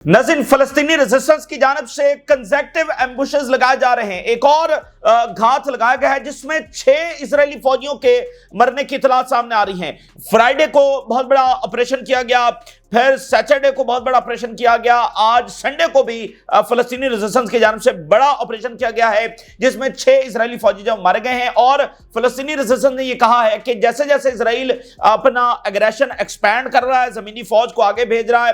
नाज़रीन, फलस्तीनी रेजिस्टेंस की जानिब से कंसेक्टिव एम्बुशेस लगाए जा रहे हैं। एक और घात लगाया गया है जिसमें 6 इजरायली फौजियों के मरने की इतला सामने आ रही हैं। फ्राइडे को बहुत बड़ा ऑपरेशन किया गया, फिर सैटरडे को बहुत बड़ा ऑपरेशन किया गया, आज संडे को भी फलस्तीनी रेजिस्टेंस की जानिब से बड़ा ऑपरेशन किया गया है जिसमें 6 इजरायली फौजी जो मारे गए हैं। और फलस्तीनी रेजिस्टेंस ने यह कहा है कि जैसे जैसे इजराइल अपना एग्रेशन एक्सपैंड कर रहा है, जमीनी फौज को आगे भेज रहा है,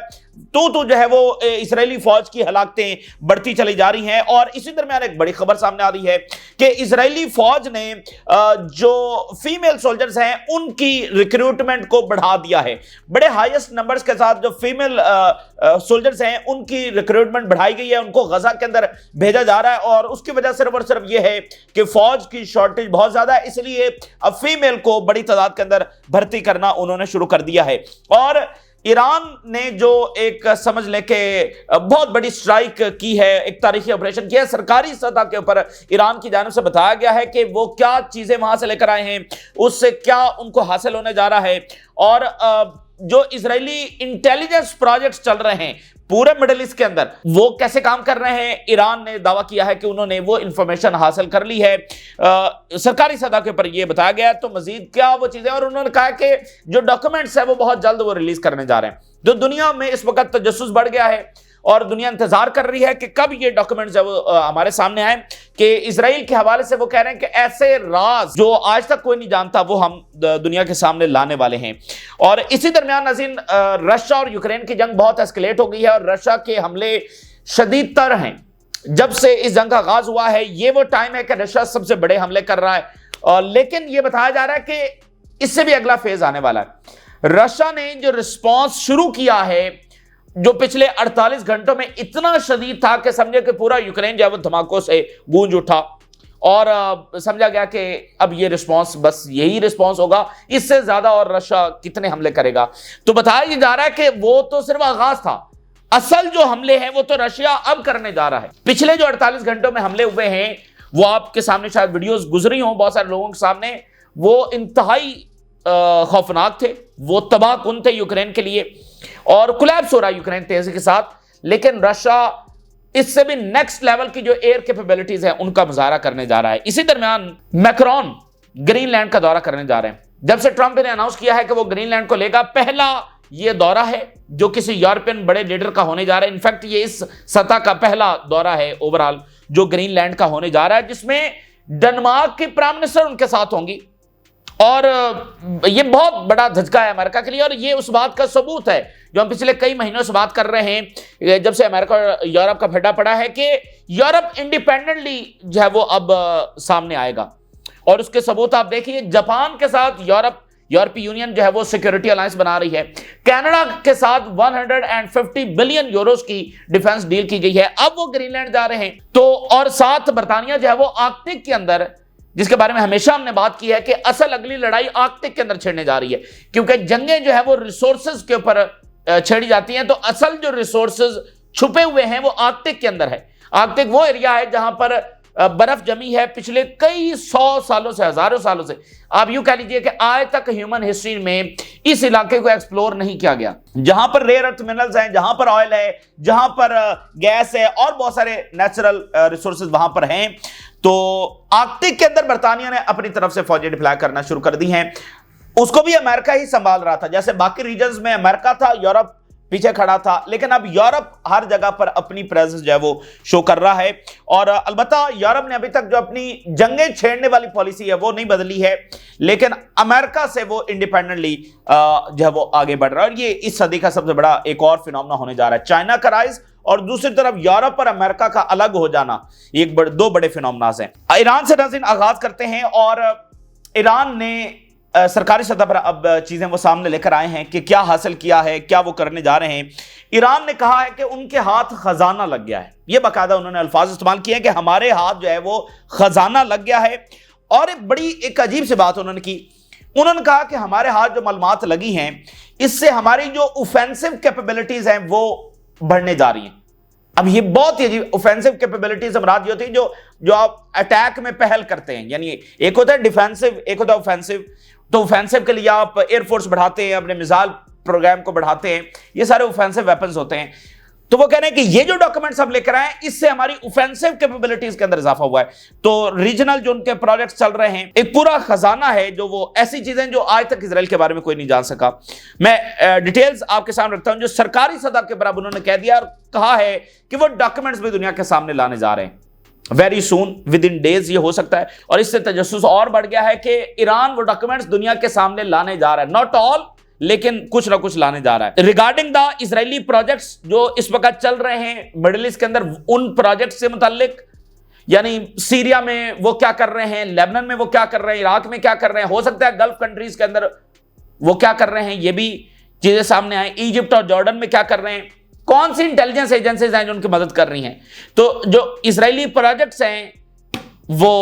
तो जो है वो इजरायली फौज की हलाकतें बढ़ती चली जा रही हैं। और इसी दरमियान एक बड़ी खबर सामने आ रही है कि इजरायली फौज ने जो फीमेल सोल्जर्स हैं उनकी रिक्रूटमेंट को बढ़ा दिया है। बड़े हाईएस्ट नंबर्स के साथ जो फीमेल सोल्जर्स हैं उनकी रिक्रूटमेंट बढ़ाई गई है, उनको गजा के अंदर भेजा जा रहा है। और उसकी वजह सिर्फ और सिर्फ यह है कि फौज की शॉर्टेज बहुत ज्यादा है, इसलिए अब फीमेल को बड़ी तादाद के अंदर भर्ती करना उन्होंने शुरू कर दिया है। और ईरान ने जो एक समझ लें कि बहुत बड़ी स्ट्राइक की है, एक तारीखी ऑपरेशन किया है, सरकारी सतह के ऊपर ईरान की जानिब से बताया गया है कि वो क्या चीजें वहां से लेकर आए हैं, उससे क्या उनको हासिल होने जा रहा है। और जो इजरायली इंटेलिजेंस प्रोजेक्ट्स चल रहे हैं पूरे मिडिल ईस्ट के अंदर, वो कैसे काम कर रहे हैं, ईरान ने दावा किया है कि उन्होंने वो इंफॉर्मेशन हासिल कर ली है। सरकारी सतह के ऊपर यह बताया गया है। तो मजीद क्या वो चीजें, और उन्होंने कहा कि जो डॉक्यूमेंट्स है वो बहुत जल्द वो रिलीज करने जा रहे हैं। जो दुनिया में इस वक्त तजस्सुस बढ़ गया है और दुनिया इंतजार कर रही है कि कब ये डॉक्यूमेंट्स है वो हमारे सामने आए, कि इजराइल के हवाले से वो कह रहे हैं कि ऐसे राज जो आज तक कोई नहीं जानता वो हम दुनिया के सामने लाने वाले हैं। और इसी दरमियान नाज़रीन, रशिया और यूक्रेन की जंग बहुत एस्केलेट हो गई है और रशिया के हमले शदीद तर हैं। जब से इस जंग का आगाज हुआ है ये वो टाइम है कि रशिया सबसे बड़े हमले कर रहा है। लेकिन यह बताया जा रहा है कि इससे भी अगला फेज आने वाला है। रशिया ने जो रिस्पॉन्स शुरू किया है, जो पिछले 48 घंटों में इतना शदीद था कि समझे कि पूरा यूक्रेन जो है वो धमाकों से गूंज उठा और समझा गया कि अब ये रिस्पांस बस यही रिस्पांस होगा, इससे ज्यादा और रशिया कितने हमले करेगा। तो बताया जा रहा है कि वो तो सिर्फ आगाज था, असल जो हमले हैं वो तो रशिया अब करने जा रहा है। पिछले जो 48 घंटों में हमले हुए हैं वो आपके सामने शायद वीडियोस गुजरी हों बहुत सारे लोगों के सामने, वो इंतहाई खौफनाक थे, वो तबाहकुन थे यूक्रेन के लिए और कोलैप्स हो रहा है यूक्रेन तेजी के साथ। लेकिन रशिया इससे भी नेक्स्ट लेवल की जो एयर कैपेबिलिटीज है उनका मुजाहरा करने जा रहा है। इसी दरमियान मैक्रोन ग्रीनलैंड का दौरा करने जा रहे हैं। जब से ट्रंप ने अनाउंस किया है कि वो ग्रीनलैंड को लेगा, पहला ये दौरा है जो किसी यूरोपियन बड़े लीडर का होने जा रहा है। इनफैक्ट ये इस सतह का पहला दौरा है ओवरऑल जो ग्रीनलैंड का होने जा रहा है, जिसमें डेनमार्क की प्राइम मिनिस्टर उनके साथ होंगी। और ये बहुत बड़ा धचका है अमेरिका के लिए और ये उस बात का सबूत है जो हम पिछले कई महीनों से बात कर रहे हैं, जब से अमेरिका और यूरोप का फड्डा पड़ा है कि यूरोप इंडिपेंडेंटली जो है वो अब सामने आएगा। और उसके सबूत आप देखिए, जापान के साथ यूरोपीय यूनियन जो है वो सिक्योरिटी अलायंस बना रही है। कनाडा के साथ 150 बिलियन यूरोस की डिफेंस डील की गई है। अब वो ग्रीनलैंड जा रहे हैं। तो और साथ बर्तानिया जो है वो आर्कटिक के अंदर, जिसके बारे में हमेशा हमने बात की है कि असल अगली लड़ाई आर्कटिक के अंदर छेड़ने जा रही है, क्योंकि जंगें जो है वो रिसोर्सेज के ऊपर छेड़ी जाती हैं। तो असल जो रिसोर्सेज छुपे हुए हैं वो आर्कटिक के अंदर है। आर्कटिक वो एरिया है जहां पर बर्फ जमी है पिछले कई 100 सालों से, हजारों सालों से। आप यूं कह लीजिए कि आज तक ह्यूमन हिस्ट्री में इस इलाके को एक्सप्लोर नहीं किया गया, जहां पर रेयर अर्थ मिनरल्स हैं, जहां पर ऑयल है, जहां पर गैस है और बहुत सारे नेचुरल रिसोर्सेज वहां पर हैं। तो आर्कटिक के अंदर बर्तानिया ने अपनी तरफ से फौजें डिप्लॉय करना शुरू कर दी हैं। उसको भी अमेरिका ही संभाल रहा था, जैसे बाकी रीजन्स में अमेरिका था, यूरोप पीछे खड़ा था, लेकिन अब यूरोप हर जगह पर अपनी प्रेजेंस जो है वो शो कर रहा है। और अलबत्ता यूरोप ने अभी तक जो अपनी जंगें छेड़ने वाली पॉलिसी है वो नहीं बदली है, लेकिन अमेरिका से वो इंडिपेंडेंटली जो है वो आगे बढ़ रहा है। और ये इस सदी का सबसे बड़ा एक और फिनोमेना होने जा रहा है, चाइना का राइज और दूसरी तरफ यूरोप और अमेरिका का अलग हो जाना। दो बड़े फिनोमेनास हैं। ईरान से नाज़रीन आगाज करते हैं और ईरान ने सरकारी सतह पर अब चीजें वो सामने लेकर आए हैं कि क्या हासिल किया है, क्या वो करने जा रहे हैं। ईरान ने कहा है कि उनके हाथ खजाना लग गया है। ये बाकायदा उन्होंने अल्फाज इस्तेमाल किए हैं कि हमारे हाथ जो है वो खजाना लग गया है। और एक अजीब सी बात उन्होंने की, उन्होंने कहा कि हमारे हाथ जो मालूमात लगी हैं इससे हमारी जो ऑफेंसिव कैपेबिलिटीज हैं वो बढ़ने जा रही हैं। अब ये बहुत ही ऑफेंसिव कैपेबिलिटीज मुराद होती है जो आप अटैक में पहल करते हैं, यानी एक होता है डिफेंसिव, एक होता है ऑफेंसिव। तो ऑफेंसिव के लिए आप एयरफोर्स बढ़ाते हैं, अपने मिसाइल प्रोग्राम को बढ़ाते हैं, ये सारे ऑफेंसिव वेपन्स होते हैं। तो वो कह रहे हैं कि ये जो डॉक्यूमेंट्स हम लेकर आए इससे हमारी ऑफेंसिव कैपेबिलिटीज के अंदर इजाफा हुआ है। तो रीजनल जो उनके प्रोजेक्ट्स चल रहे हैं, एक पूरा खजाना है जो वो ऐसी चीजें जो आज तक इजराइल के बारे में कोई नहीं जान सका। मैं डिटेल्स आपके सामने रखता हूं जो सरकारी सतह के बराबर उन्होंने कह दिया और कहा है कि वो डॉक्यूमेंट्स भी दुनिया के सामने लाने जा रहे हैं very soon, with in days ये हो सकता है। और इससे तजस्सुस और बढ़ गया है कि ईरान वो डॉक्यूमेंट्स दुनिया के सामने लाने जा रहा है, नॉट ऑल लेकिन कुछ ना कुछ लाने जा रहा है। रिगार्डिंग द इजरायली प्रोजेक्ट्स जो इस वक्त चल रहे हैं मिडिल ईस्ट के अंदर, उन प्रोजेक्ट से मुताल्लिक यानी सीरिया में वो क्या कर रहे हैं, लेबनान में वो क्या कर रहे हैं, इराक में क्या कर रहे हैं, हो सकता है गल्फ कंट्रीज के अंदर वो क्या कर रहे हैं, ये भी चीजें सामने आए। इजिप्ट और जॉर्डन में क्या कर रहे हैं, कौन सी इंटेलिजेंस एजेंसीज हैं जो उनकी मदद कर रही हैं। तो जो इजरायली प्रोजेक्ट्स हैं वो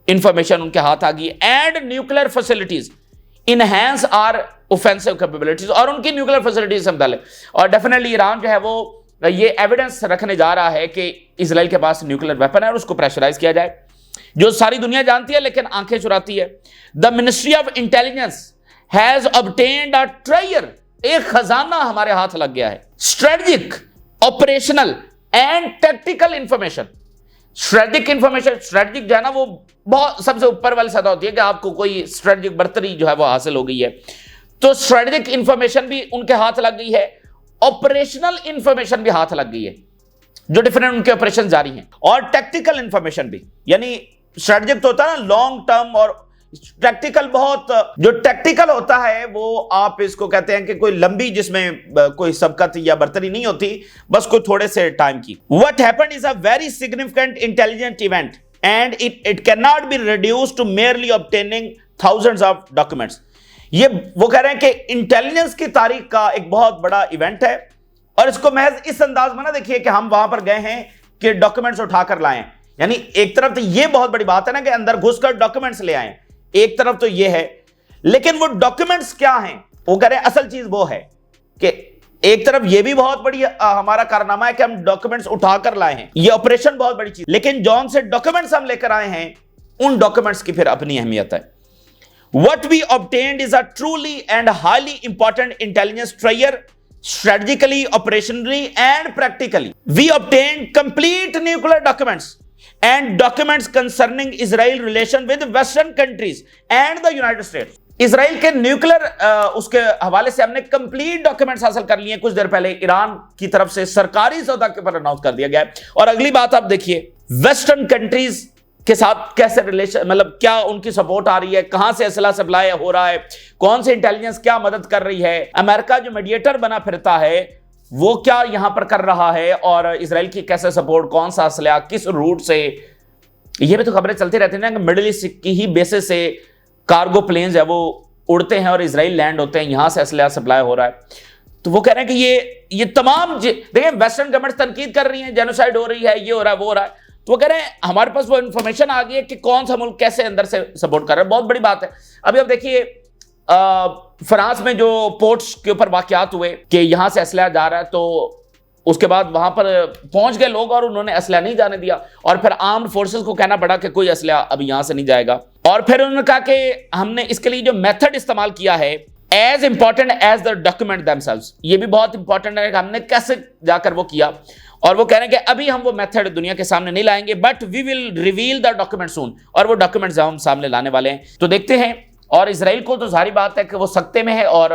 इंफॉर्मेशन उनके हाथ आ गई। And nuclear facilities enhance our offensive capabilities, और उनकी न्यूक्लियर फैसिलिटीज से मुताल्लिक। और डेफिनेटली ईरान जो है वो ये एविडेंस रखने जा रहा है कि इजराइल के पास न्यूक्लियर वेपन है और उसको प्रेशराइज किया जाए, जो सारी दुनिया जानती है लेकिन आंखें चुराती है। The ministry of intelligence has obtained a treasure, एक खजाना हमारे हाथ लग गया है, strategic, operational and tactical information. Strategic information, strategic जो है ना वो बहुत सबसे ऊपर वाली सतह होती है कि आपको कोई स्ट्रेटेजिक बर्तरी जो है वो हासिल हो गई है। तो स्ट्रेटेजिक इंफॉर्मेशन भी उनके हाथ लग गई है, ऑपरेशनल इंफॉर्मेशन भी हाथ लग गई है जो डिफरेंट उनके ऑपरेशन जारी हैं, और टैक्टिकल इंफॉर्मेशन भी। यानी स्ट्रेटेजिक तो होता है ना लॉन्ग टर्म, और टैक्टिकल बहुत, जो टैक्टिकल होता है वो आप इसको कहते हैं कि कोई लंबी जिसमें कोई सबकत या बर्तरी नहीं होती, बस कोई थोड़े से टाइम की। What happened is a very significant intelligent event and it can not be reduced to merely obtaining thousands of documents. ये वो कह रहे हैं कि इंटेलिजेंस की तारीख का एक बहुत बड़ा इवेंट है, और इसको महज इस अंदाज में ना देखिए कि हम वहां पर गए हैं कि डॉक्यूमेंट्स उठाकर लाएं। यानी एक तरफ तो ये बहुत बड़ी बात है ना कि अंदर घुसकर डॉक्यूमेंट्स ले आए, एक तरफ तो ये है, लेकिन वो डॉक्यूमेंट्स क्या हैं वो कह रहे हैं असल चीज वो है कि एक तरफ ये भी बहुत बड़ी हमारा कारनामा है कि हम डॉक्यूमेंट्स उठाकर लाए हैं, ये ऑपरेशन बहुत बड़ी चीज, लेकिन जौन से डॉक्यूमेंट्स हम लेकर आए हैं उन डॉक्यूमेंट्स की फिर अपनी अहमियत है। What we obtained is a truly and highly important intelligence treasure, strategically, operationally, and practically. We obtained complete nuclear documents and documents concerning Israel relation with Western countries and the United States. Israel के nuclear उसके हवाले से हमने complete documents हासिल कर लिए। कुछ देर पहले ईरान की तरफ से सरकारी सतह के पर अनाउंस कर दिया गया है। और अगली बात आप देखिए, वेस्टर्न कंट्रीज के साथ कैसे रिलेशन, मतलब क्या उनकी सपोर्ट आ रही है, कहां से असला सप्लाई हो रहा है, कौन से इंटेलिजेंस क्या मदद कर रही है, अमेरिका जो मीडिएटर बना फिरता है वो क्या यहां पर कर रहा है, और इजराइल की कैसे सपोर्ट, कौन सा असला किस रूट से, ये भी तो खबरें चलती रहती है ना। मिडिल ईस्ट की ही बेसिस से कार्गो प्लेन्स है वो उड़ते हैं और इजराइल लैंड होते हैं, यहां से असला सप्लाई हो रहा है। तो वो कह रहे हैं कि ये तमाम देखिए वेस्टर्न गवर्नमेंट तनकीद कर रही है, जेनोसाइड हो रही है, ये हो रहा है, वो हो रहा है। तो वो कह रहे हैं हमारे पास वो इंफॉर्मेशन आ गई है कि कौन सा मुल्क कैसे अंदर से सपोर्ट कर रहा है। बहुत बड़ी बात है। अभी अब देखिए फ्रांस में जो पोर्ट्स के ऊपर वाकयात हुए कि यहां से असला जा रहा है, तो उसके बाद वहां पर पहुंच गए लोग और उन्होंने असला नहीं जाने दिया, और फिर आर्म्ड फोर्सेस को कहना पड़ा कि कोई असला अभी यहां से नहीं जाएगा। और फिर उन्होंने कहा कि हमने इसके लिए जो मेथड इस्तेमाल किया है as important as the document themselves, ये भी बहुत इंपॉर्टेंट है कि हमने कैसे जाकर वो किया। और वो कह रहे हैं कि अभी हम वो मेथड दुनिया के सामने नहीं लाएंगे, but we will reveal the document soon, और वो डॉक्यूमेंट्स हम सामने लाने वाले हैं। तो देखते हैं। और इजराइल को तो जाहिर बात है कि वो सख्ते में है और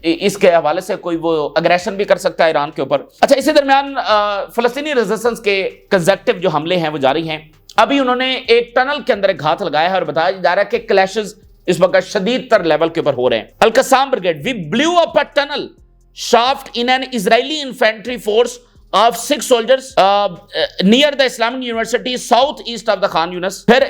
इसके हवाले से कोई वो अग्रेशन भी कर सकता है ईरान के ऊपर। अच्छा, इसी दरमियान फलस्तीनी रेजिस्टेंस के कंसेक्टिव जो हमले हैं वो जारी हैं। अभी उन्होंने एक टनल के अंदर एक घात लगाया है और बताया जा रहा है कि क्लैशेस इस वक्त शदीद तर लेवल के ऊपर हो रहे हैं। Al-Qassam brigade, we blew up a tunnel shaft in an Israeli infantry force of 6 soldiers near the Islamic University south east of the Khan Yunis। फिर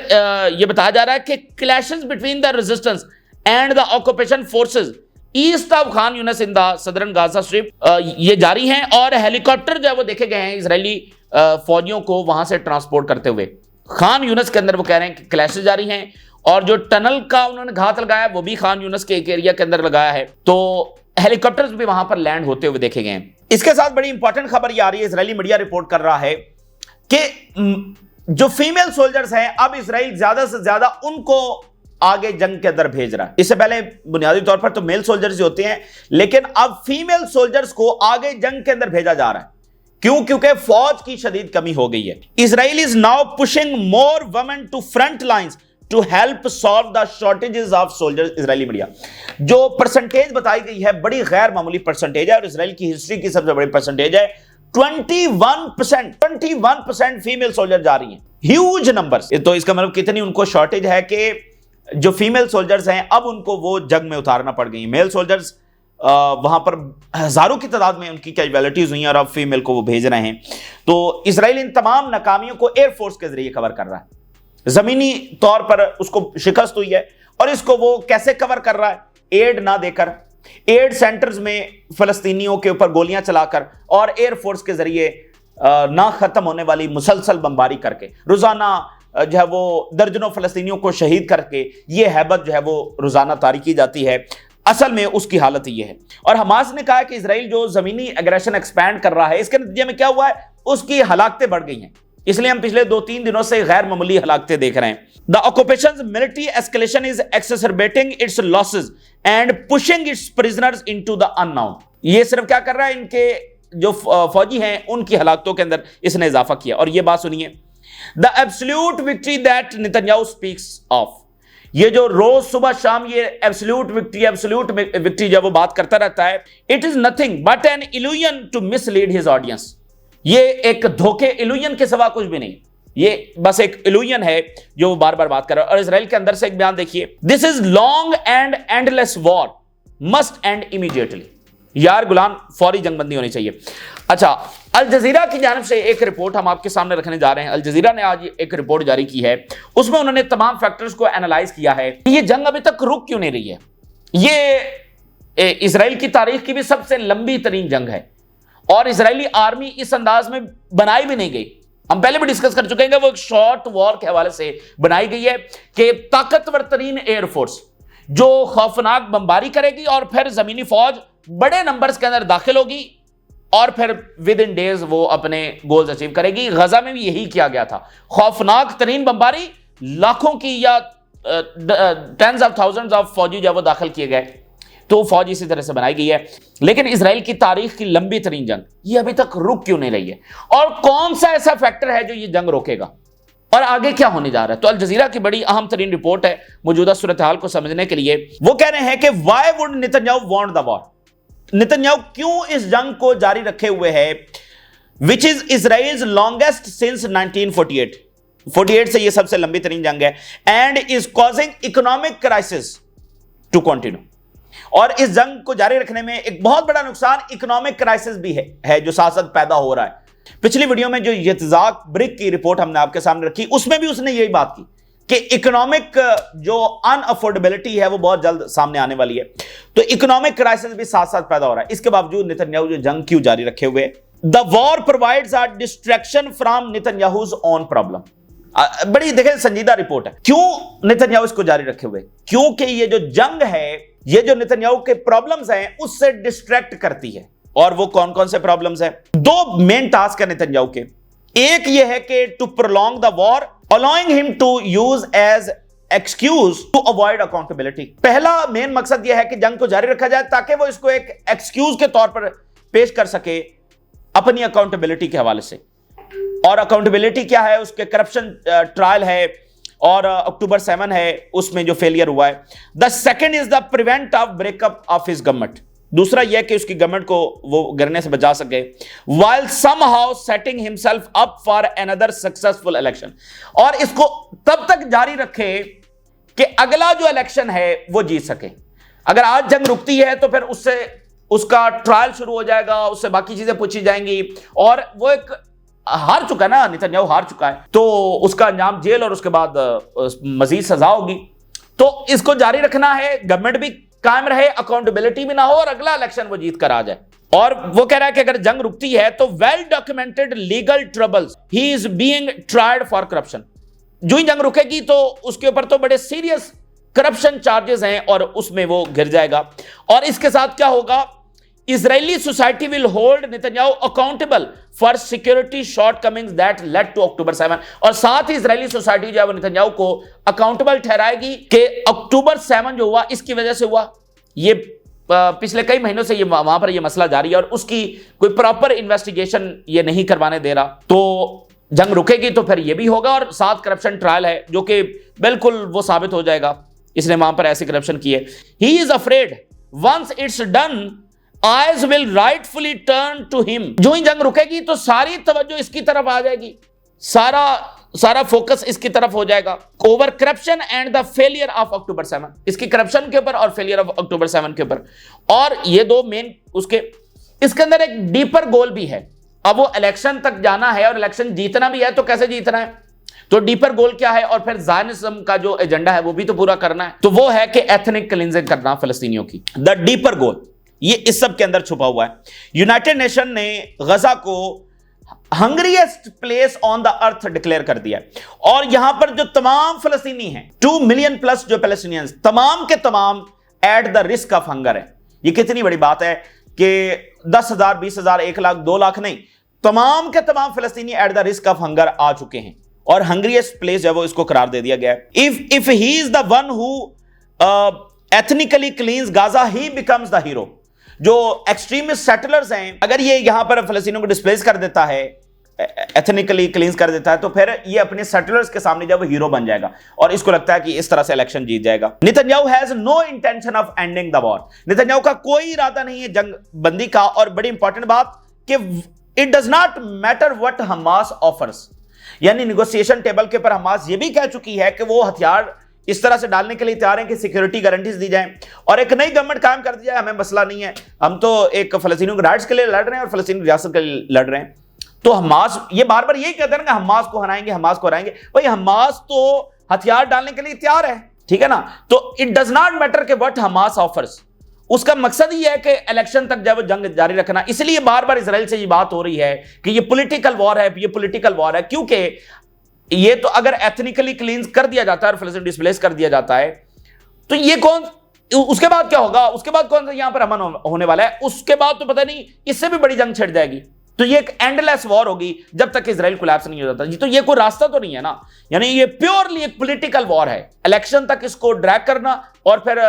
ये बताया जा रहा है कि clashes between the resistance and the occupation forces east of Khan Yunis in the southern Gaza Strip ये जारी हैं, और हेलीकॉप्टर जो है वो देखे गए हैं इजरायली फौजियों को वहां से ट्रांसपोर्ट करते हुए। खान यूनिस के अंदर वो कह रहे हैं कि क्लैशेस जारी हैं, और जो टनल का उन्होंने घात लगाया वो भी खान यूनिस के एक एरिया के अंदर लगाया है, तो हेलीकॉप्टर्स भी वहां पर लैंड होते हुए देखे गए हैं। इसके साथ बड़ी इंपॉर्टेंट खबर ये आ रही है, इजरायली मीडिया रिपोर्ट कर रहा है कि जो फीमेल सोल्जर्स हैं अब इजराइल ज्यादा से ज्यादा उनको आगे जंग के अंदर भेज रहा है। इससे पहले बुनियादी तौर पर तो मेल सोल्जर्स ही होते हैं, लेकिन अब फीमेल सोल्जर्स को आगे जंग के अंदर भेजा जा रहा है। क्यों? क्योंकि फौज की शदीद कमी हो गई है। Israel is now pushing more women to front lines to help solve the shortages of soldiers. Israeli media जो परसेंटेज बताई गई है बड़ी गैर मामूली परसेंटेज है और इजराइल की हिस्ट्री की सबसे बड़ी परसेंटेज है। 21% फीमेल सोल्जर जा रही हैं, ह्यूज नंबर्स। तो इसका मतलब कितनी उनको शॉर्टेज है कि जो फीमेल सोल्जर्स हैं अब उनको वो जंग में उतारना पड़ गई। मेल सोल्जर्स वहां पर हजारों की तादाद में उनकी कैजुअलिटीज हुई और अब फीमेल को वो भेज रहे हैं। तो इजराइल इन तमाम नाकामियों को एयरफोर्स के जरिए कवर कर रहा है, जमीनी तौर पर उसको शिकस्त हुई है और इसको वो कैसे कवर कर रहा है? एड ना देकर, एड सेंटर्स में फलस्तीनियों के ऊपर गोलियां चलाकर और एयरफोर्स के जरिए ना खत्म होने वाली मुसलसल बमबारी करके, रोजाना जो है वो दर्जनों फलस्तीनियों को शहीद करके ये हैबत जो है वो रोजाना तारी की जाती है। असल में उसकी हालत ये है। और हमास ने कहा कि इजराइल जो जमीनी एग्रेशन एक्सपैंड कर रहा है इसके नतीजे में क्या हुआ है? उसकी हलाकतें बढ़ गई हैं। इसलिए हम पिछले 2-3 दिनों से गैर मामूली हलाकतें देख रहे हैं। The occupation military escalation is exacerbating its losses and pushing its prisoners into the unknown. ये सिर्फ क्या कर रहा है? इनके जो फौजी हैं उनकी हलाकतों के अंदर इसने इजाफा किया। और ये बात सुनिए, the absolute victory that Netanyahu speaks of. ये जो रोज सुबह शाम ये एब्सोल्यूट विक्ट्री जब वो बात करता रहता है, it is nothing but an illusion to mislead his audience. ये एक धोखे, इल्यूजन के सिवा कुछ भी नहीं, ये बस एक इल्यूजन है जो वो बार बार बात कर रहा है। और इजराइल के अंदर से एक बयान देखिए, this is long and endless war must and immediately. यार गुलाम, फौरी जंगबंदी होनी चाहिए। अच्छा, अल जजीरा की जानिब से एक रिपोर्ट हम आपके सामने रखने जा रहे हैं। अल जजीरा ने आज एक रिपोर्ट जारी की है, उसमें उन्होंने तमाम फैक्टर्स को एनालाइज किया है कि ये जंग अभी तक रुक क्यों नहीं रही है। ये इजराइल की तारीख की भी सबसे लंबी तरीन जंग है और इजरायली आर्मी इस अंदाज में बनाई भी नहीं गई। हम पहले भी डिस्कस कर चुके हैं, वो एक शॉर्ट वॉर के हवाले से बनाई गई है कि ताकतवर तरीन एयरफोर्स जो खौफनाक बमबारी करेगी और फिर जमीनी फौज बड़े नंबर्स के अंदर दाखिल होगी और फिर विद इन डेज वो अपने गोल्स अचीव करेगी। गजा में भी यही किया गया था, खौफनाक तरीन बमबारी, लाखों की या टेंस ऑफ थाउजेंड्स ऑफ फौजी जो वो दाखिल किए गए। तो फौज इसी तरह से बनाई गई है। लेकिन इजराइल की तारीख की लंबी तरीन जंग ये अभी तक रुक क्यों नहीं रही है और कौन सा ऐसा फैक्टर है जो ये जंग रोकेगा और आगे क्या होने जा रहा है? तो अल जजीरा की बड़ी अहम तरीन रिपोर्ट है मौजूदा सूरत हाल को समझने के लिए। वो कह रहे हैं कि why would Netanyahu want the war. Netanyahu क्यों इस जंग को जारी रखे हुए है, which is Israel's longest since 1948 से ये सबसे लंबी तरीन जंग है and is causing economic crisis to continue. और इस जंग को जारी रखने में एक बहुत बड़ा नुकसान इकोनॉमिक क्राइसिस भी है जो साथ साथ पैदा हो रहा है। पिछली वीडियो में जो यतजाक ब्रिक की रिपोर्ट हमने आपके सामने रखी उसमें भी उसने यही बात की कि इकोनॉमिक जो अनअफोर्डेबिलिटी है वो बहुत जल्द सामने आने वाली है। तो इकोनॉमिक क्राइसिस भी साथ साथ पैदा हो रहा है। इसके बावजूद नेतन्याहू जो जंग क्यों जारी रखे हुए? The war provides a distraction from Netanyahu's own problem. बड़ी देखें संजीदा रिपोर्ट है। क्यों नेतन्याहू इसको जारी रखे हुए? क्योंकि ये जो जंग है, ये जो नेतन्याहू के प्रॉब्लम्स हैं उससे डिस्ट्रैक्ट करती है। और वो कौन कौन से प्रॉब्लम्स हैं? दो मेन टास्क है नेतन्याहू के। एक ये है कि to prolong the war allowing him to use as excuse to avoid accountability. पहला मेन मकसद यह है कि जंग को जारी रखा जाए ताकि वो इसको एक एक्सक्यूज के तौर पर पेश कर सके अपनी अकाउंटेबिलिटी के हवाले से। और अकाउंटेबिलिटी क्या है? उसके करप्शन ट्रायल है और अक्टूबर 7 है उसमें जो फेलियर हुआ है। The second is the prevent of breakup of his government. दूसरा यह कि उसकी गवर्नमेंट को वो गिरने से बचा सके while somehow setting himself up for another successful election। और इसको तब तक जारी रखे कि अगला जो इलेक्शन है वो जीत सके। अगर आज जंग रुकती है तो फिर उससे उसका ट्रायल शुरू हो जाएगा, उससे बाकी चीजें पूछी जाएंगी और वो एक हार चुका है ना, नेतन्याहू हार चुका है, तो उसका अंजाम जेल और उसके बाद मजीद सजा होगी। तो इसको जारी रखना है, गवर्नमेंट भी कायम रहे, अकाउंटेबिलिटी भी ना हो और अगला इलेक्शन वो जीत कर आ जाए। और वो कह रहा है कि अगर जंग रुकती है तो well documented legal troubles he is being tried for corruption. जो ही जंग रुकेगी तो उसके ऊपर तो बड़े सीरियस करप्शन चार्जेस हैं और उसमें वो गिर जाएगा। और इसके साथ क्या होगा? Israeli society will hold Netanyahu accountable for security shortcomings that led to October 7। और साथ ही इजरायली सोसाइटी जो है वो नेतन्याहू को अकाउंटेबल ठहराएगी कि अक्टूबर 7 जो हुआ इसकी वजह से हुआ। ये पिछले कई महीनों से ये वहां पर ये मसला जारी है और उसकी कोई प्रॉपर इन्वेस्टिगेशन ये नहीं करवाने दे रहा। तो जंग रुकेगी तो फिर ये भी होगा, और साथ करप्शन ट्रायल है जो कि बिल्कुल वो साबित हो जाएगा इसने वहां पर ऐसी करप्शन की है। He is afraid once it's done eyes will rightfully turn to him. जो ही जंग रुकेगी तो सारी तवज्जो इसकी तरफ आ जाएगी, सारा फोकस इसकी तरफ हो जाएगा। Over corruption and the failure of October 7, इसकी करप्शन के ऊपर और फेलियर ऑफ अक्टूबर 7 के ऊपर। और ये दो मेन इसके अंदर एक डीपर गोल भी है। अब वो इलेक्शन तक जाना है और इलेक्शन जीतना भी है, तो कैसे जीतना है, तो डीपर गोल क्या है, और फिर ज़ायनिज्म का जो एजेंडा है वो भी तो पूरा करना है। तो वो है कि एथनिक क्लींजिंग करना फिलिस्तीनियों की, द डीपर गोल, ये इस सब के अंदर छुपा हुआ है। यूनाइटेड नेशन ने गजा को hungriest place on the earth declare कर दिया, और यहां पर जो तमाम फिलिस्तीनी हैं 2 मिलियन प्लस जो पैलेस्टीनियंस तमाम के तमाम eight the risk of hunger है। ये कितनी बड़ी बात है कि 10,000 20,000 1 लाख 2 लाख नहीं, तमाम के तमाम फिलिस्तीनी at the risk of hunger आ चुके हैं, और हंग्रीएस्ट प्लेस जो है वो इसको करार दे दिया गया है। If he is the one who ethnically क्लींस Gaza, he becomes the hero. जो एक्सट्रीमिस्ट सेटलर्स हैं, अगर ये यहां पर फिलिस्तीनियों को डिस्प्लेस कर देता है, एथनिकली क्लींस कर देता है, तो फिर ये अपने सेटलर्स के सामने जब वो हीरो बन जाएगा, और इसको लगता है कि इस तरह से इलेक्शन जीत जाएगा। Netanyahu has no intention of ending the war. Netanyahu का कोई इरादा नहीं है जंग बंदी का, और बड़ी इंपॉर्टेंट बात कि it does not matter what Hamas offers, यानी नेगोशिएशन टेबल के ऊपर हमास ये भी कह चुकी है कि वो हथियार इस तरह से डालने के लिए तैयार हैं कि सिक्योरिटी गारंटीज दी जाए और एक नई गवर्नमेंट कायम कर दी जाए। हमें मसला नहीं है, हम तो एक फलस्तीनियों के राइट्स के लिए लड़ रहे हैं और फलस्तीनी रियासत के लिए लड़ रहे हैं। तो हमास ये बार बार यही कहते हैं कि हमास को हराएंगे, हमास को हराएंगे। भाई हमास तो हथियार डालने के लिए तैयार है, ठीक है ना। तो इट डज नॉट मैटर कि व्हाट हमास ऑफर्स, उसका मकसद ही है कि इलेक्शन तक जब जंग जारी रखना। इसलिए बार बार इजराइल से ये बात हो रही है कि ये पॉलिटिकल वॉर है, ये पॉलिटिकल वॉर है, क्योंकि ये तो अगर एथनिकली क्लींस कर दिया जाता है और फिलिस्तीन डिस्प्लेस कर दिया जाता है, तो ये कौन, उसके बाद क्या होगा, उसके बाद कौन सा यहां पर अमन होने वाला है, उसके बाद तो पता नहीं, इससे भी बड़ी जंग छिड़ जाएगी। तो ये एक एंडलेस वॉर होगी जब तक इजराइल कोलैप्स नहीं हो जाता। जी, तो ये कोई रास्ता तो नहीं है ना, यानी ये प्योरली एक पॉलिटिकल वॉर है, इलेक्शन तक इसको ड्रैग करना और फिर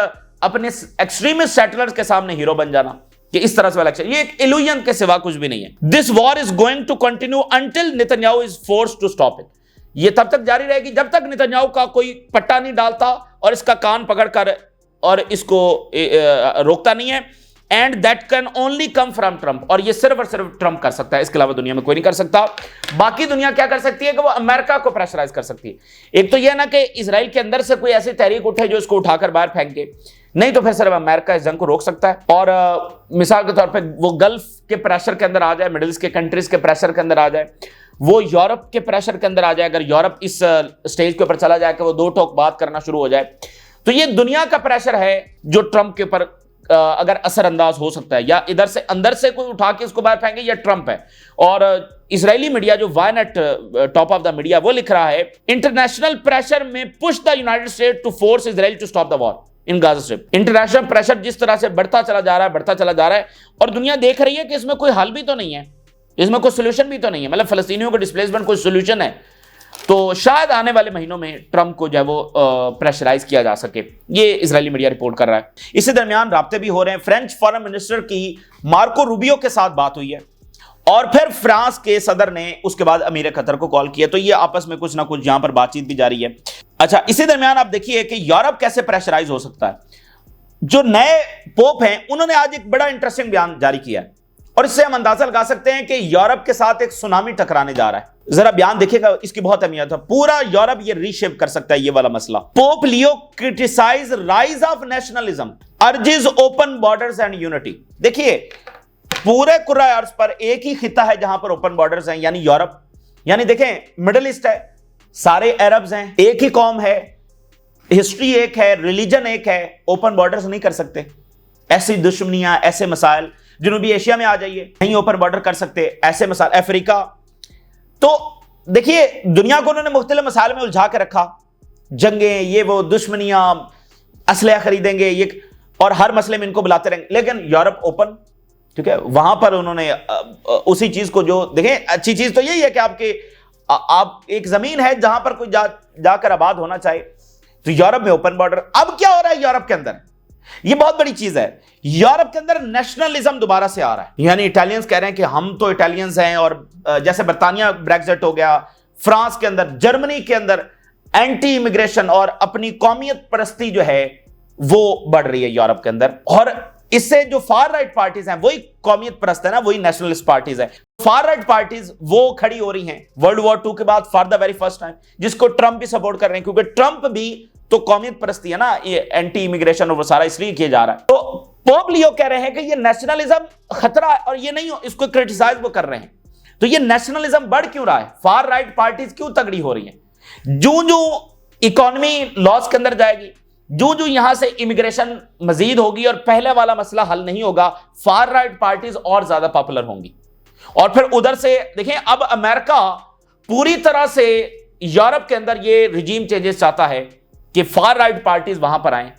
अपने एक्सट्रीमिस्ट सेटलर्स के सामने हीरो बन जाना कि इस तरह से इलेक्शन, ये एक इल्यूजन के सिवा कुछ भी नहीं है। This war is going to continue until Netanyahu is forced to stop it. ये तब तक जारी रहेगी जब तक नेतन्याहू का कोई पट्टा नहीं डालता और इसका कान पकड़कर और इसको रोकता नहीं है। And that can only come from Trump, और ये सिर्फ और सिर्फ ट्रंप कर सकता है, इसके अलावा दुनिया में कोई नहीं कर सकता। बाकी दुनिया क्या कर सकती है कि वो अमेरिका को प्रेशराइज कर सकती है। एक तो यह ना कि इजराइल के अंदर से कोई ऐसी तहरीक उठे जो इसको उठाकर बाहर फेंक दे, नहीं तो फिर सिर्फ अमेरिका इस जंग को रोक सकता है। और मिसाल के तौर पर वो गल्फ के प्रेशर के अंदर आ जाए, मिडिल ईस्ट के कंट्रीज के प्रेशर के अंदर आ जाए, वो यूरोप के प्रेशर के अंदर आ जाए। अगर यूरोप इस स्टेज के ऊपर चला जाए कि वो दो टोक बात करना शुरू हो जाए, तो ये दुनिया का प्रेशर है जो ट्रंप के ऊपर अगर असरअंदाज हो सकता है, या इधर से अंदर से कोई उठा के इसको बाहर फेंके, या ट्रंप है। और इजरायली मीडिया जो Ynet top of the media वो लिख रहा है, इंटरनेशनल प्रेशर में push the United State to force Israel to stop the war in Gaza strip. International pressure जिस तरह से बढ़ता चला जा रहा है और दुनिया देख रही है कि इसमें कोई हल भी तो नहीं है, इसमें कोई सोल्यूशन भी तो नहीं है, मतलब फलस्तीनियों को डिस्प्लेसमेंट कोई सोल्यूशन है, तो शायद आने वाले महीनों में ट्रंप को जो है वो प्रेशराइज किया जा सके। ये इजरायली मीडिया रिपोर्ट कर रहा है। इसी दरमियान राब्ते भी हो रहे हैं। फ्रेंच फॉरेन मिनिस्टर की मार्को रूबियो के साथ बात हुई है और फिर फ्रांस के सदर ने उसके बाद अमीर कतर को कॉल किया, तो ये आपस में कुछ ना कुछ यहां पर बातचीत भी जारी है। अच्छा, इसी दरमियान आप देखिए कि यूरोप कैसे प्रेशराइज हो सकता है। जो नए पोप हैं उन्होंने आज एक बड़ा इंटरेस्टिंग बयान जारी किया है और इससे हम अंदाजा लगा सकते हैं कि यूरोप के साथ एक सुनामी टकराने जा रहा है। जरा बयान देखिएगा, इसकी बहुत अहमियत है। पूरा यूरोप ये रीशेप कर सकता है ये वाला मसला। Pope Leo criticize rise of nationalism, urges open borders and unity. देखिए, पूरे कुर्रा अर्ज पर एक ही खिता है जहां पर ओपन बॉर्डर्स हैं, यानी यूरोप। यानी देखें, मिडिल ईस्ट है, सारे अरब्स हैं, एक ही कौम है, हिस्ट्री एक है, रिलीजन एक है, ओपन बॉर्डर्स नहीं कर सकते। ऐसी दुश्मनियां, ऐसे मसाइल, जनूबी एशिया में आ जाइए, नहीं ओपन बॉर्डर कर सकते, ऐसे मसाइल, अफ्रीका। तो देखिए, दुनिया को उन्होंने मुख्तलिफ मसाइल में उलझा के रखा, जंगें, ये वो, दुश्मनियां, असलहा खरीदेंगे, ये, और हर मसले में इनको बुलाते रहेंगे। लेकिन यूरोप ओपन, ठीक है, वहां पर उन्होंने उसी चीज को, जो देखें, अच्छी चीज तो यही है कि आप एक जमीन है जहां पर कोई जाकर आबाद होना चाहे, तो यूरोप में ओपन बॉर्डर। अब क्या हो रहा है यूरोप के अंदर, ये बहुत बड़ी चीज है। यूरोप के अंदर नेशनलिज्म दोबारा से आ रहा है, यानी इटालियंस कह रहे हैं कि हम तो इटालियंस हैं, और जैसे बर्तानिया ब्रेक्जिट हो गया, फ्रांस के अंदर, जर्मनी के अंदर एंटी इमिग्रेशन और अपनी कौमियत परस्ती जो है वो बढ़ रही है यूरोप के अंदर। और इससे जो फार राइट पार्टीज हैं वही कौमियत परस्त है ना, वही नेशनलिस्ट पार्टीज है। फार राइट पार्टीज वो खड़ी हो रही हैं वर्ल्ड वॉर 2 के बाद for the very first time, जिसको ट्रंप भी सपोर्ट कर रहे हैं, क्योंकि ट्रंप भी तो कौमियत परस्ती है ना, ये एंटी इमिग्रेशन और वो सारा इसलिए किया जा रहा है। तो पोप लियो कह रहे हैं कि ये नेशनलिज्म खतरा है, और ये नहीं, इसको क्रिटिसाइज वो कर रहे हैं। तो ये नेशनलिज्म बढ़ क्यों रहा है, फार राइट पार्टीज क्यों तगड़ी हो रही है? जो इकोनॉमी लॉस के अंदर जाएगी, जो यहां से इमिग्रेशन मजीद होगी और पहले वाला मसला हल नहीं होगा, फार राइट पार्टीज और ज्यादा पॉपुलर होंगी। और फिर उधर से देखें, अब अमेरिका पूरी तरह से यूरोप के अंदर ये रिजीम चेंजेस चाहता है कि फार राइट पार्टीज वहां पर आए,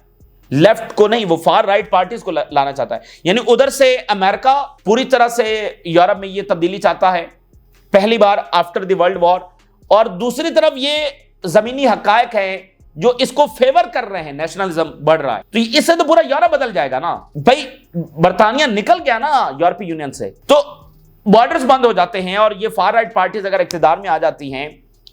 लेफ्ट को नहीं, वो फार राइट पार्टीज को लाना चाहता है। यानी उधर से अमेरिका पूरी तरह से यूरोप में ये तब्दीली चाहता है, पहली बार आफ्टर द वर्ल्ड वॉर। और दूसरी तरफ ये जमीनी हकायक है जो इसको फेवर कर रहे हैं, नेशनलिज्म बढ़ रहा है। तो इससे तो पूरा यूरोप बदल जाएगा ना भाई, बर्तानिया निकल गया ना यूरोपीय यूनियन से, तो बॉर्डर्स बंद हो जाते हैं। और ये फार राइट पार्टीज अगर इख्तिदार में आ जाती हैं,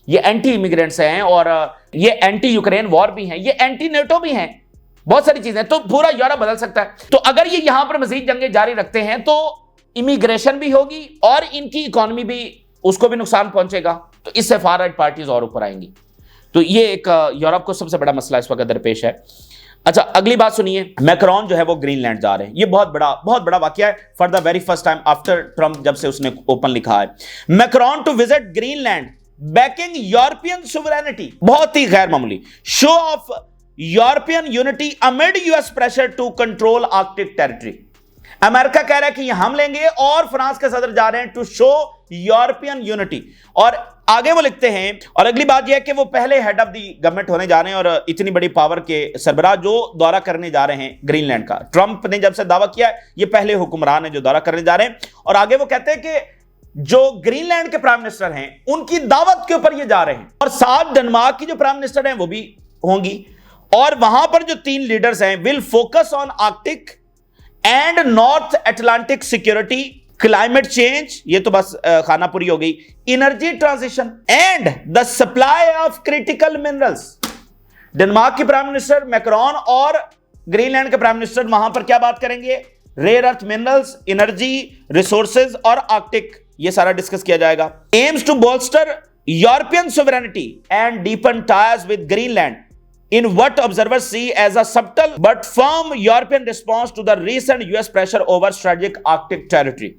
ये एंटी इमिग्रेंट्स हैं, और ये एंटी यूक्रेन वॉर भी हैं, ये एंटी नेटो भी हैं, बहुत सारी चीजें, तो पूरा यूरोप बदल सकता है। तो अगर ये यहां पर मजीद जंगें जारी रखते हैं तो इमिग्रेशन भी होगी और इनकी इकोनॉमी भी, उसको भी नुकसान पहुंचेगा। तो इससे फार राइट पार्टीज और ऊपर आएंगी। तो ये एक यूरोप को सबसे बड़ा मसला इस वक्त दरपेश है। अच्छा, अगली बात सुनिए, मैक्रोन जो है वो ग्रीनलैंड जा रहे हैं। ये बहुत बड़ा वाकया है for the very first time after Trump, जब से उसने ओपन लिखा है Macron to visit Greenland backing European sovereignty. बहुत ही गैर मामूली show of European unity amid US pressure to control Arctic territory. America कह रहा है कि हम लेंगे, और फ्रांस के सदर जा रहे हैं टू शो यूरोपियन यूनिटी। और आगे वो लिखते हैं, और अगली बात यह है कि वो पहले हेड ऑफ द गवर्नमेंट होने जा रहे हैं, और इतनी बड़ी पावर के सरबराह जो दौरा करने जा रहे हैं ग्रीनलैंड का। ट्रंप ने जब से दावा किया है, ये पहले हुक्मरान है जो दौरा करने जा रहे हैं। और आगे वो कहते हैं कि जो ग्रीनलैंड के प्राइम मिनिस्टर हैं उनकी दावत के ऊपर ये जा रहे हैं, और साथ डेनमार्क की जो प्राइम मिनिस्टर हैं वो भी होंगी। और वहां पर जो 3 लीडर्स हैं will focus on Arctic and North Atlantic security, climate change, ये तो बस खानापुरी हो गई, energy transition and the supply of critical minerals. Denmark के प्राइम मिनिस्टर मैक्रोन और ग्रीनलैंड के प्राइम मिनिस्टर वहां पर क्या बात करेंगे? Rare earth minerals, energy resources और आर्कटिक, ये सारा डिस्कस किया जाएगा। Aims to bolster European sovereignty and deepen ties with Greenland in what observers see as a subtle but firm European response to the recent US pressure over strategic Arctic territory।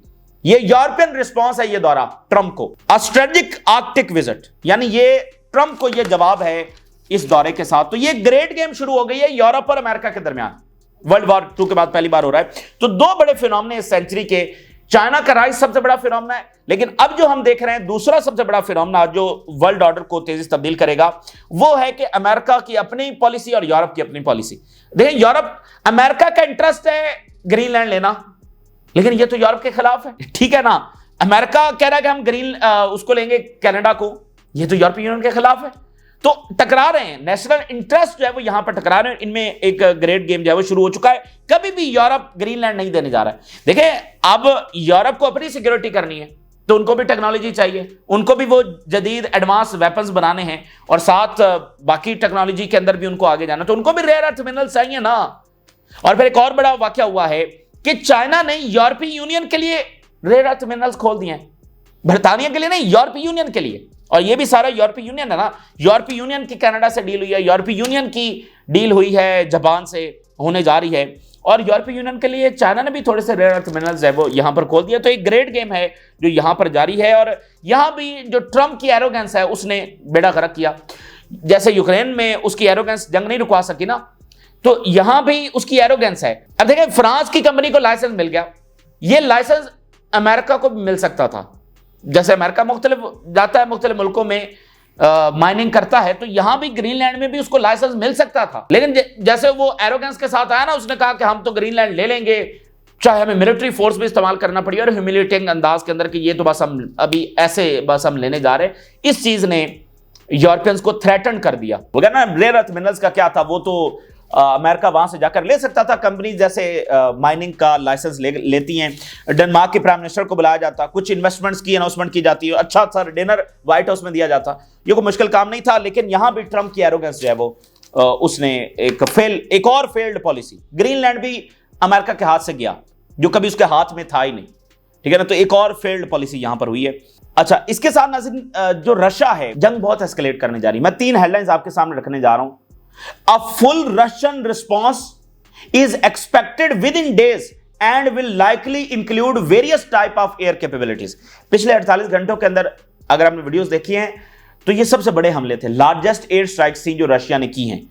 ये European response है ये दौरा Trump को, a strategic Arctic visit, यानी ये Trump को ये जवाब है इस दौरे के साथ। तो ये ग्रेट गेम शुरू हो गई है यूरोप और अमेरिका के दरमियान, वर्ल्ड वॉर 2 के बाद पहली बार हो रहा है। तो 2 बड़े फिनोमेना इस सेंचुरी के, चाइना का राइज सबसे बड़ा फिनोमेना है, लेकिन अब जो हम देख रहे हैं दूसरा सबसे बड़ा फिनोमेना जो वर्ल्ड ऑर्डर को तेजी से तब्दील करेगा, वो है कि अमेरिका की अपनी पॉलिसी और यूरोप की अपनी पॉलिसी। देखिए, यूरोप, अमेरिका का इंटरेस्ट है ग्रीनलैंड लेना, लेकिन ये तो यूरोप के खिलाफ है, ठीक है ना। अमेरिका कह रहा है कि हम उसको लेंगे कनाडा को, ये तो यूरोपीय यूनियन के खिलाफ है। तो टकरा रहे हैं, नेशनल इंटरेस्ट जो है वो यहां पर टकरा रहे हैं। इनमें एक ग्रेट गेम जो है वो शुरू हो चुका है। कभी भी यूरोप ग्रीनलैंड नहीं देने जा रहा है। देखिए, अब यूरोप को अपनी सिक्योरिटी करनी है, तो उनको भी टेक्नोलॉजी चाहिए, उनको भी वो जदीद एडवांस वेपन्स बनाने हैं, और साथ बाकी टेक्नोलॉजी के अंदर भी उनको आगे जाना, तो उनको भी रेयर अर्थ मिनरल्स चाहिए ना। और फिर एक और बड़ा वाकया हुआ है कि चाइना ने यूरोपीय यूनियन के लिए रेयर अर्थ मिनरल्स खोल दिए हैं, बर्तानिया के लिए नहीं, यूरोपीय यूनियन के लिए। और ये भी सारा यूरोपीय यूनियन है ना, यूरोपीय यूनियन की कनाडा से डील हुई है, यूरोपीय यूनियन की डील हुई है जापान से, होने जा रही है, और यूरोपीय यूनियन के लिए चाइना ने भी थोड़े से रेयर अर्थ मिनरल्स है वो यहां पर खोल दिया। तो एक ग्रेट गेम है जो यहां पर जारी है। और यहां भी जो ट्रंप की एरोगेंस है उसने बेड़ा गर्क किया। जैसे यूक्रेन में उसकी एरोगेंस जंग नहीं रुकवा सकी ना, तो यहां भी उसकी एरोगेंस है। अब देखिए, फ्रांस की कंपनी को लाइसेंस मिल गया, ये लाइसेंस अमेरिका को भी मिल सकता था। जैसे अमेरिका मुख्तलिफ जाता है, मुख्तलिफ मुल्कों में माइनिंग करता है, तो यहां भी ग्रीनलैंड में भी उसको लाइसेंस मिल सकता था। लेकिन जैसे वो एरोगेंस के साथ आया ना, उसने कहा कि हम तो ग्रीनलैंड ले लेंगे, चाहे हमें मिलिट्री फोर्स भी इस्तेमाल करना पड़ी, और ह्यूमिलिएटिंग अंदाज के अंदर कि ये तो बस हम अभी ऐसे बस हम लेने जा रहे हैं। इस चीज ने यूरोपियंस को थ्रेटन कर दिया। वो कहना रेयर अर्थ मिनरल्स का क्या था, वो तो अमेरिका वहां से जाकर ले सकता था। कंपनी जैसे माइनिंग का लाइसेंस लेती हैं। डेनमार्क के प्राइम मिनिस्टर को बुलाया जाता, कुछ इन्वेस्टमेंट्स की अनाउंसमेंट की जाती है, अच्छा सा डिनर व्हाइट हाउस में दिया जाता। ये कोई मुश्किल काम नहीं था। लेकिन यहां भी ट्रंप की एरोगेंस जो है वो उसने एक और फेल्ड पॉलिसी, ग्रीनलैंड भी अमेरिका के हाथ से गया जो कभी उसके हाथ में था ही नहीं, ठीक है ना। तो एक और फेल्ड पॉलिसी यहां पर हुई है। अच्छा, इसके साथ नाज़रीन, जो रशिया है, जंग बहुत एस्केलेट करने जा रही है। मैं 3 हेडलाइंस आपके सामने रखने जा रहा हूं। A full Russian response is expected within days and will likely include various type of air capabilities। पिछले 48 घंटों के अंदर अगर आपने वीडियोस देखी हैं तो ये सबसे बड़े हमले थे, लार्जेस्ट एयर स्ट्राइक्स थी जो रशिया ने की हैं।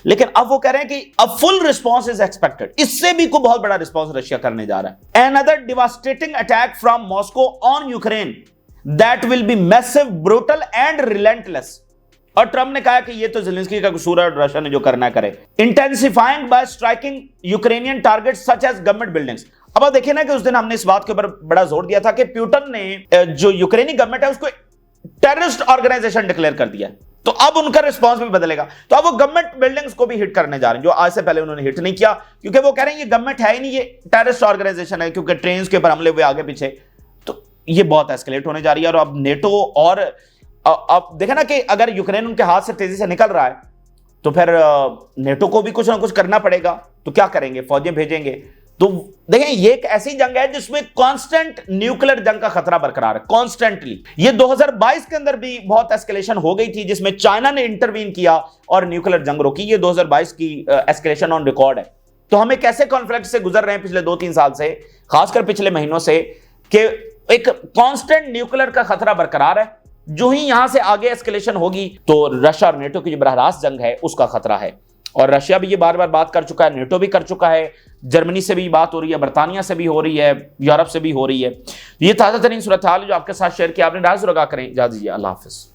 लेकिन अब वो कह रहे हैं कि a full response is expected, इससे भी कोई बहुत बड़ा रिस्पॉन्स रशिया करने जा रहा है। Another devastating attack from Moscow on Ukraine that will be massive, brutal and relentless। और ट्रंप ने कहा कि ये तो ज़ेलेंस्की का कसूर है और रशिया ने जो करना करे। Intensifying by striking Ukrainian targets such as government buildings. अब आप देखिए ना कि उस दिन हमने इस बात के ऊपर बड़ा जोर दिया था कि पुतिन ने जो यूक्रेनी गवर्नमेंट है उसको टेररिस्ट ऑर्गेनाइजेशन डिक्लेयर कर दिया। तो अब उनका रिस्पॉन्स भी बदलेगा। तो अब वो गवर्नमेंट बिल्डिंग्स को भी हिट करने जा रहे हैं, जो आज से पहले उन्होंने हिट नहीं किया, क्योंकि वो कह रहे हैं ये गवर्नमेंट है ही नहीं, ये टेररिस्ट ऑर्गेनाइजेशन है, क्योंकि ट्रेन के ऊपर हमले हुए आगे पीछे। तो ये बहुत एस्केलेट होने जा रही है। और अब नेटो और अब देखें ना कि अगर यूक्रेन उनके हाथ से तेजी से निकल रहा है तो फिर नेटो को भी कुछ ना कुछ करना पड़ेगा। तो क्या करेंगे? फौजें भेजेंगे। तो देखें, ये एक ऐसी जंग है जिसमें कांस्टेंट न्यूक्लियर जंग का खतरा बरकरार है, कॉन्स्टेंटली। ये 2022 के अंदर भी बहुत एस्केलेशन हो गई थी जिसमें चाइना ने इंटरवीन किया और न्यूक्लियर जंग रोकी। ये 2022 की एस्केलेशन ऑन रिकॉर्ड है। तो हमें कैसे कॉन्फ्लिक्ट से गुजर रहे हैं पिछले 2-3 साल से, खासकर पिछले महीनों से, कि एक कांस्टेंट न्यूक्लियर का खतरा बरकरार है। जो ही यहां से आगे एस्केलेशन होगी तो रशिया और नेटो की जो बरह रास्त जंग है उसका खतरा है। और रशिया भी ये बार बार बात कर चुका है, नेटो भी कर चुका है, जर्मनी से भी बात हो रही है, बर्तानिया से भी हो रही है, यूरोप से भी हो रही है। ये ताजा तरीन सूरत हाल जो आपके साथ शेयर किया, आपने राज रुगा करें। इजाज़त दीजिए, अल्लाह हाफिज।